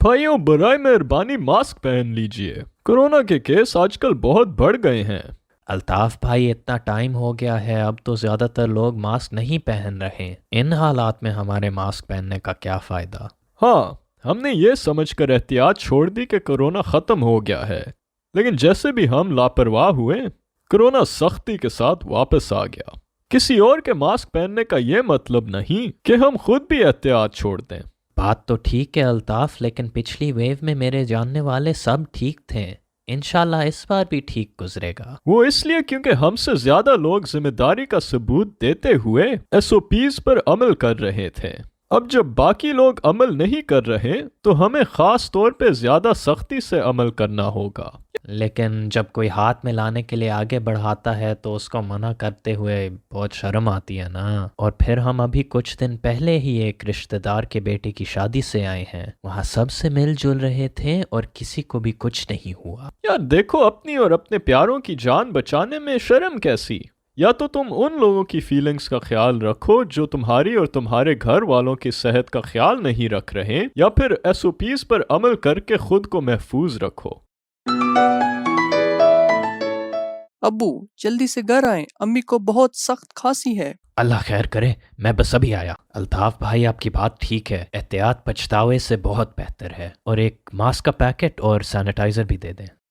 بھائیوں برائے مہربانی ماسک پہن لیجئے، کورونا کے کیس آج کل بہت بڑھ گئے ہیں۔ الطاف بھائی اتنا ٹائم ہو گیا ہے، اب تو زیادہ تر لوگ ماسک نہیں پہن رہے، ان حالات میں ہمارے ماسک پہننے کا کیا فائدہ؟ ہاں، ہم نے یہ سمجھ کر احتیاط چھوڑ دی کہ کورونا ختم ہو گیا ہے، لیکن جیسے بھی ہم لاپرواہ ہوئے، کورونا سختی کے ساتھ واپس آ گیا۔ کسی اور کے ماسک پہننے کا یہ مطلب نہیں کہ ہم خود بھی احتیاط چھوڑ دیں۔ بات تو ٹھیک ہے الطاف، لیکن پچھلی ویو میں میرے جاننے والے سب ٹھیک تھے، انشاءاللہ اس بار بھی ٹھیک گزرے گا۔ وہ اس لیے کیونکہ ہم سے زیادہ لوگ ذمہ داری کا ثبوت دیتے ہوئے ایس او پیز پر عمل کر رہے تھے۔ اب جب باقی لوگ عمل نہیں کر رہے تو ہمیں خاص طور پہ زیادہ سختی سے عمل کرنا ہوگا۔ لیکن جب کوئی ہاتھ میں لانے کے لیے آگے بڑھاتا ہے تو اس کو منع کرتے ہوئے بہت شرم آتی ہے نا۔ اور پھر ہم ابھی کچھ دن پہلے ہی ایک رشتہ دار کے بیٹے کی شادی سے آئے ہیں، وہاں سب سے مل جل رہے تھے اور کسی کو بھی کچھ نہیں ہوا۔ یار دیکھو، اپنی اور اپنے پیاروں کی جان بچانے میں شرم کیسی؟ یا تو تم ان لوگوں کی فیلنگز کا خیال رکھو جو تمہاری اور تمہارے گھر والوں کی صحت کا خیال نہیں رکھ رہے، یا پھر ایس او پیز پر عمل کر کے خود کو محفوظ رکھو۔ ابو جلدی سے گھر آئیں، امی کو بہت سخت کھانسی ہے۔ اللہ خیر کرے، میں بس ابھی آیا۔ الطاف بھائی آپ کی بات ٹھیک ہے، احتیاط پچھتاوے سے بہت بہتر ہے، اور ایک ماسک کا پیکٹ اور سینیٹائزر بھی دے دیں۔